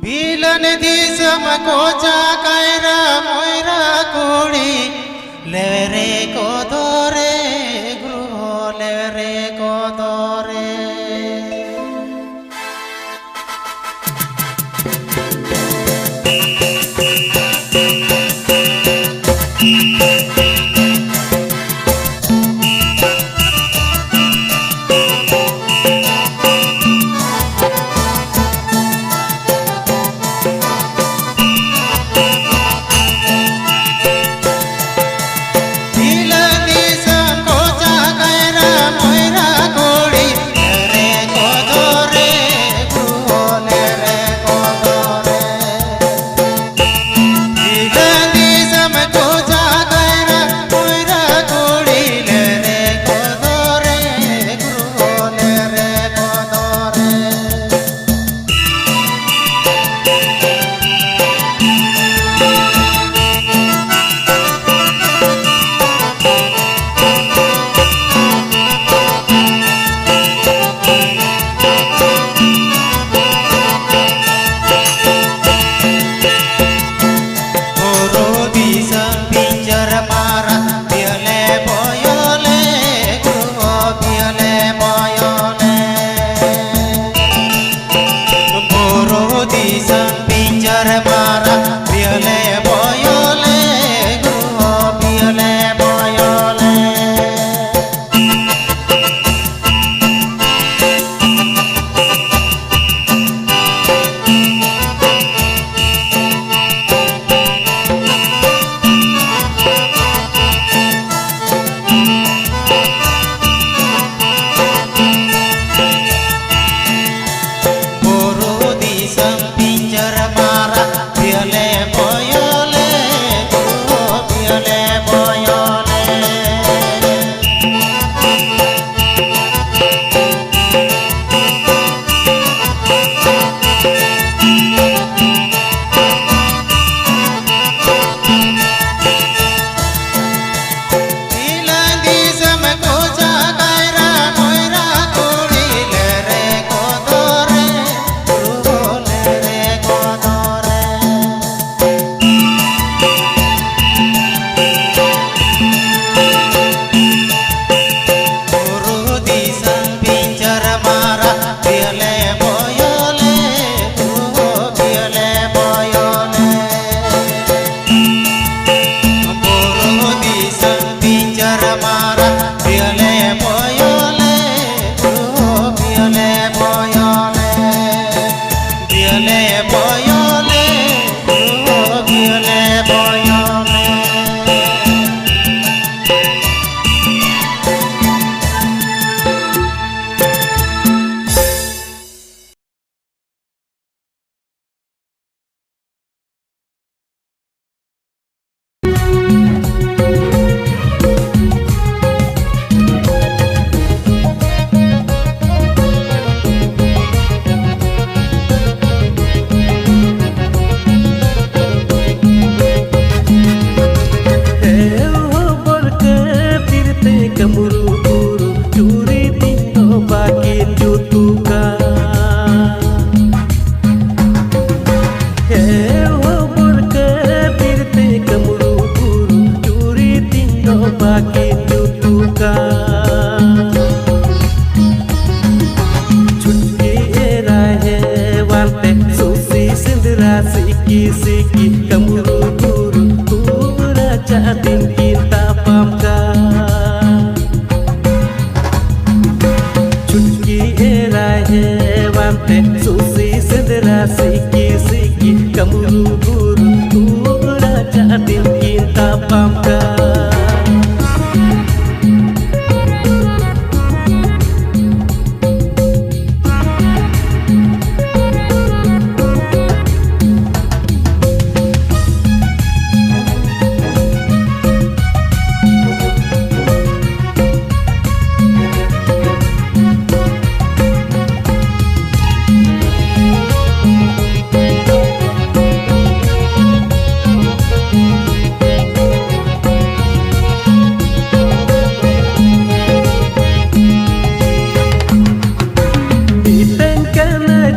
बिलन दिसम कोचा कायरा मोयरा कोड़ी लेरे को दोरे गृह लेरे को दोरे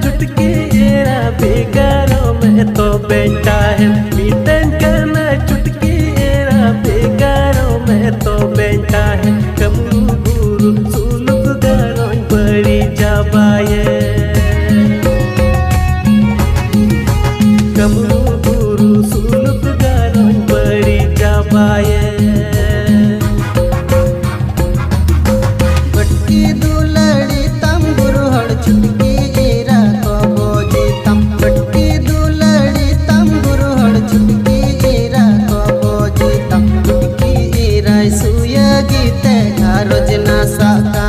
चुटकी एरा बेगारो बेटा है मीटन करना चुटकी एरा बेगारों में तो बेटा है कमरू गुरु सुलुक गारों बड़ी जाबाए कमरू गुरु सुलुक गारों बड़ी जाबाए बटकी दुलड़ी तम गुरु हड़ चुटकी एरा को बोझी तम बटकी दुलड़ी तम गुरु हड़ चुटकी एरा को बोझी तम चुटकी एरा सुया गीते रोजना साका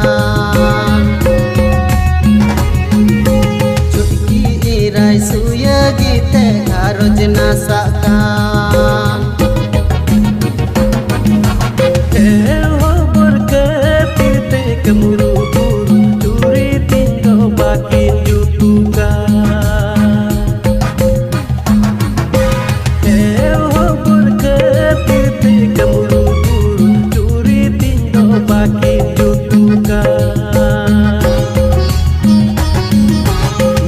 चुटकी एरा सुया गीते रोजना साका कमरू गुरु चूरी तिंगो बाकी जुटुका हो बरकत कमरू गुरु चूरी तिंगो बाकी जुटुका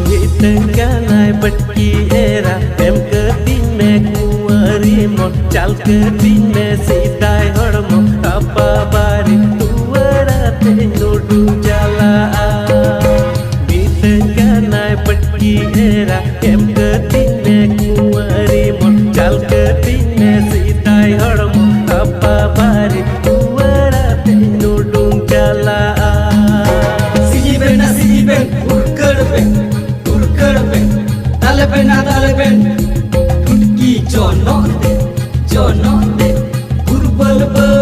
गीतंगानाय बटकी एरा एम कतिन में कुंवारी मोट चाल कतिन में सीताय हड़मो apa bari nudu jala bitengganai petki era em ketine kuari mon jal ketine sitai hormo apa bari kuara nudu jala siben urkerben taleben tutki jono de gurbal bala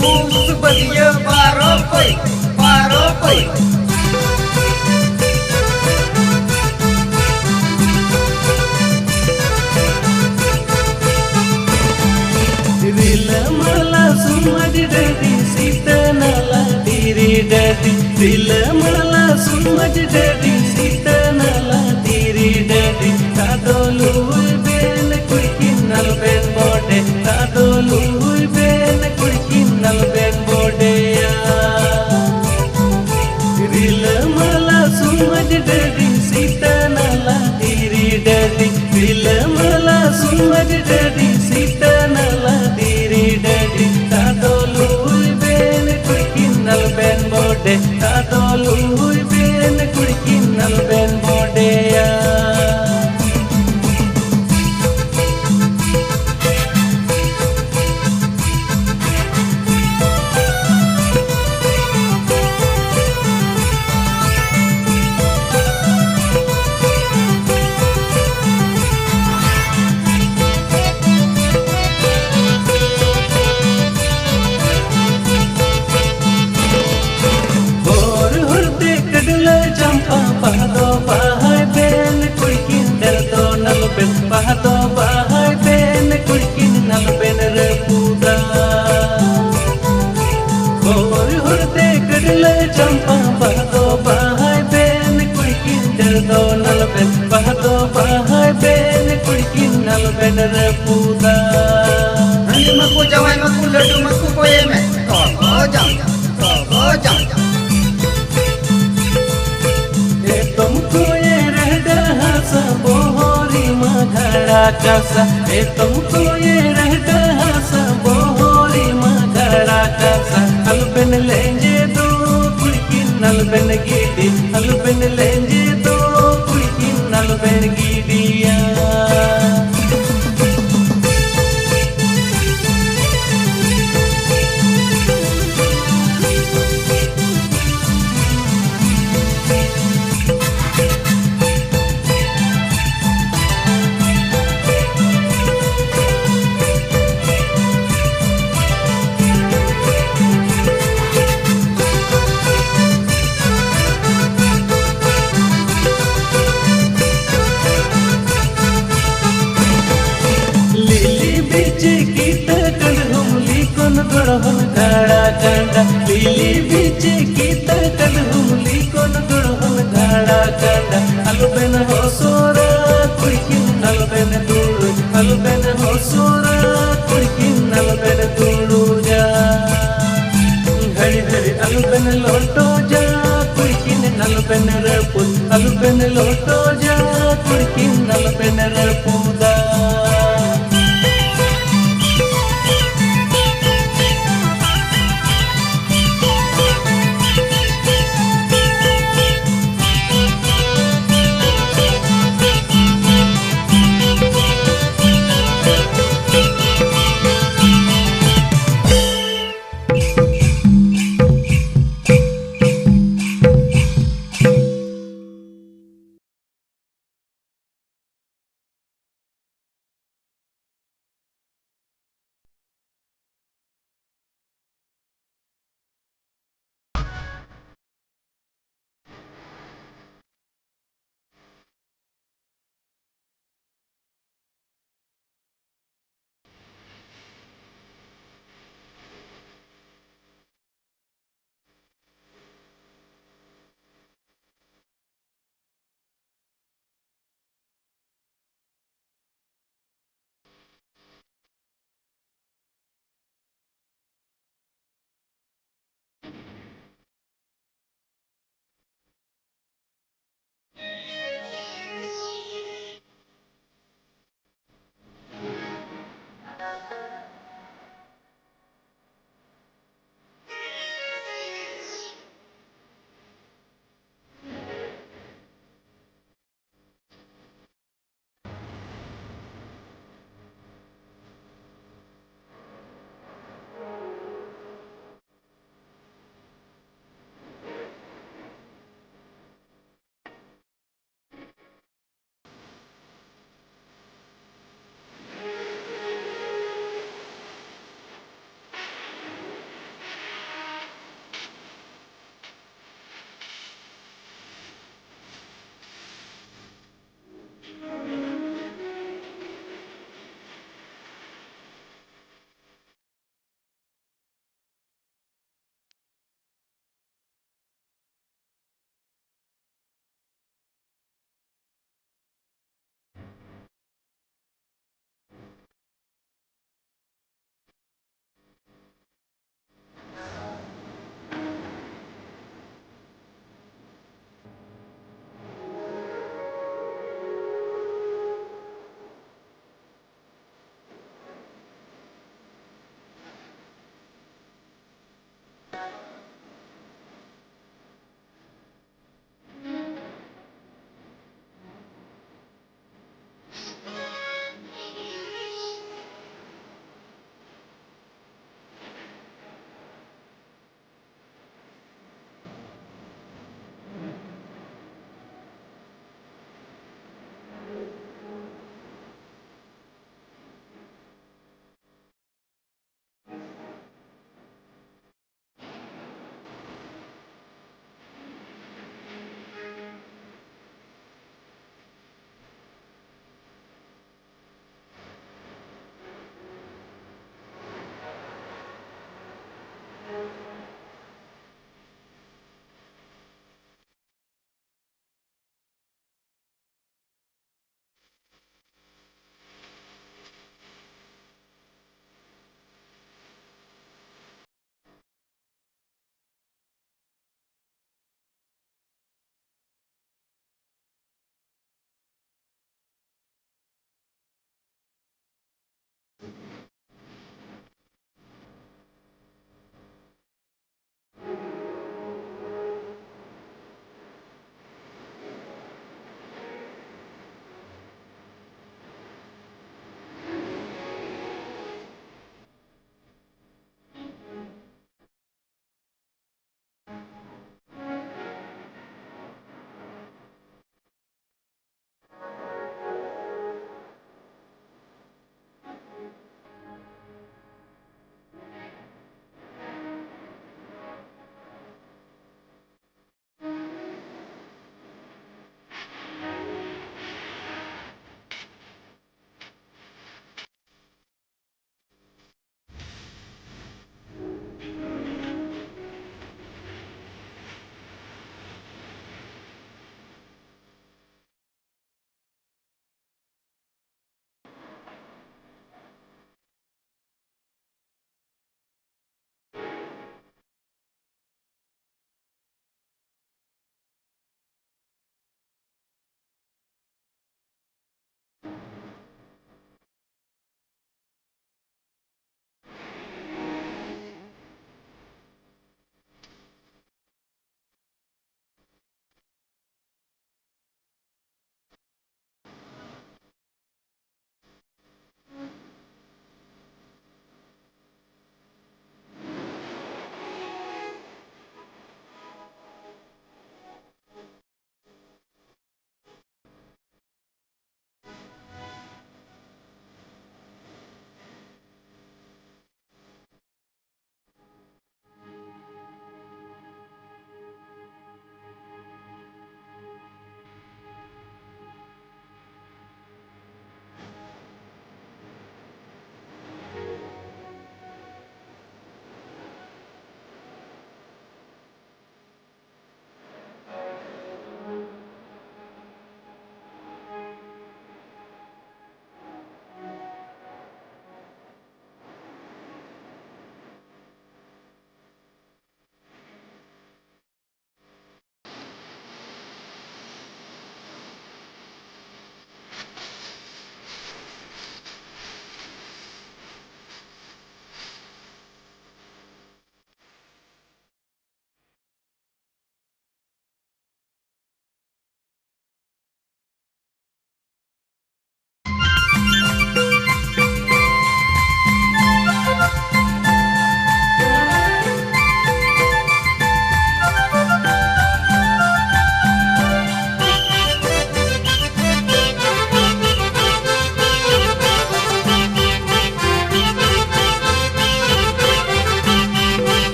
Kus badia baropai, baropai. Rila mala sumadi dadi sita nala diri dadi. Rila mala sumadi dadi sita nala diri dadi. Tadolu ben kurikin nal ben bode. Tadolu ben kurikin nal ben bode ya. Rila mala sumadi dadi sita nala diri dadi. Rila mala sumadi dadi sita nala diri dadi. Tadolu ben kurikin nal ben bode. Tadolu ben kurikin nal ben bode ya. Pahado bahai ben kurikin derdo nal ben. Pahado bahai ben kurikin nal ben repuda. Hor horde kadle champa. Pahado bahai ben kurikin derdo nal ben. Pahado bahai ben kurikin nal ben repuda. Hani maku jawai maku ladu maku koye me. To jam, to jam. तुमको ये रहता हंसा बोहरी मघड़ा कसा. तुमको ये रहता हंसा बोहरी मघड़ा कसा. अलबन लेंजे दो कुड़किन अलबन giddy. अलबन लेंजे दो कुड़किन अलबन गिडिया. घड़ा कंडा लीली बीच की तकल हुमली कोन गुड़हन घड़ा कंडा. अलबन हो सोरा कुड़किन अलबन दूर. अलबन हो सोरा कुड़किन अलबन दूरू जा. घड़ी घड़ी अलबन लोटो जा कुड़किन अलबन रपुद. अलबन लोटो जा कुड़किन अलबन रपुदा.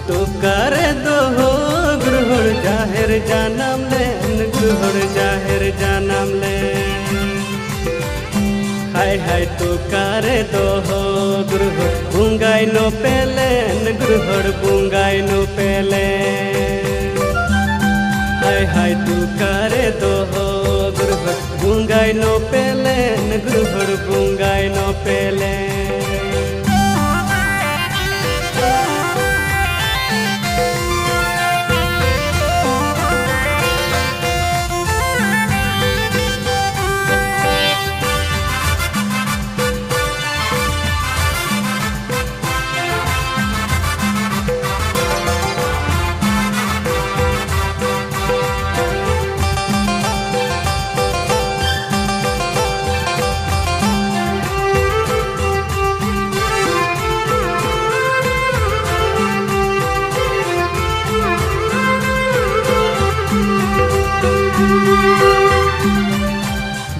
तो करे दो हो गुरुहर जाहिर जानम लेन गुरुहर जाहिर जानम ले हाय तो करे दो हो गुरुहर Bungai no plane गुरुहर Bungai no पेले हाय तो करे दो हो गुरुहर Bungai no plane गुरुहर Bungai no पेले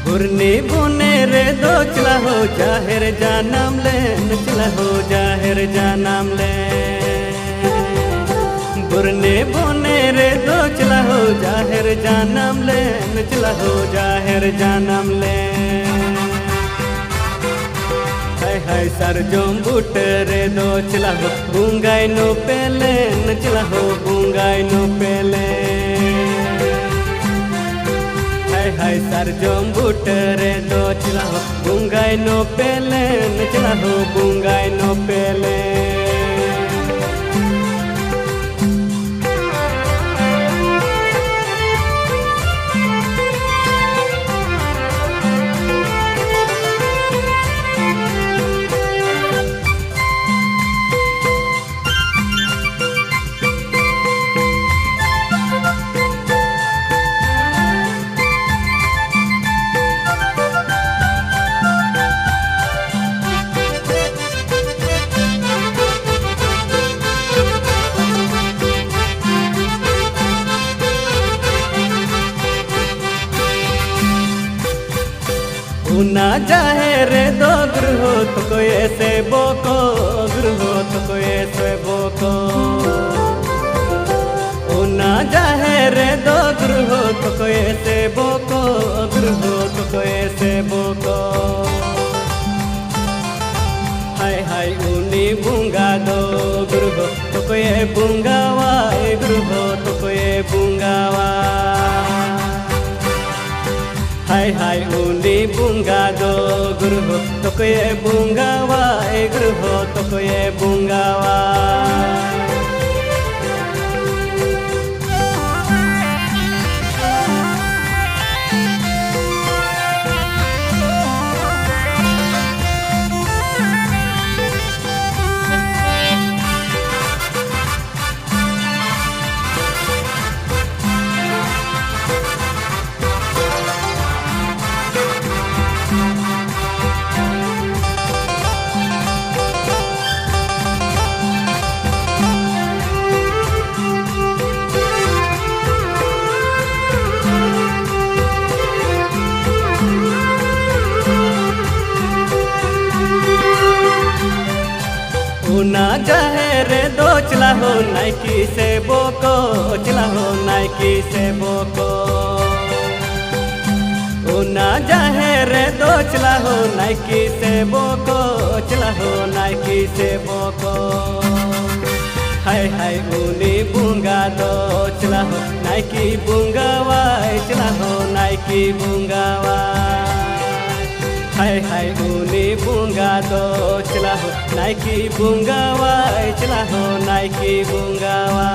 बुरनी बुने रे दो चला हो जाहिर जानम ले चला हो जाहिर जानम ले बुरनी बुने रे दो चला हो जाहिर जानम ले चला हो जाहिर जानम ले हाय सर जोम बूट रे दो चला हो बुंगाई नो पेले चला हो बुंगाई नो पेले हाय सर जोम बूट रे दो चला हो बुंगाई नो पेले चला हो बुंगाई नो पेले ना जाहे रे दो गृह तो कोई ऐसे बोको गृह तो कोई ऐसे बोको ना जाहे रे दो गृह तो कोई ऐसे बोको गृह तो कोई ऐसे बोको हाय उनी बुंगा दो गृह तो कोई बुंगावा गृह तो कोई बुंगावा हाय उनी बुंगा दो गृह तो कोई बुंगावा गृह तो कोई बुंगावा ना जाहे रे दो चला हो नाइकी से बोको चला हो नाइकी से बोको ना जाहे रे दो चला हो नाइकी से बोको चला हो नाइकी से बोको हाय उनी बुंगा दो चला हो नाइकी बुंगावा चला हो नाइकी बुंगावा हाय उनी बुंगा दो चला हो नाइकी बुंगावा चला हो नाइकी बुंगावा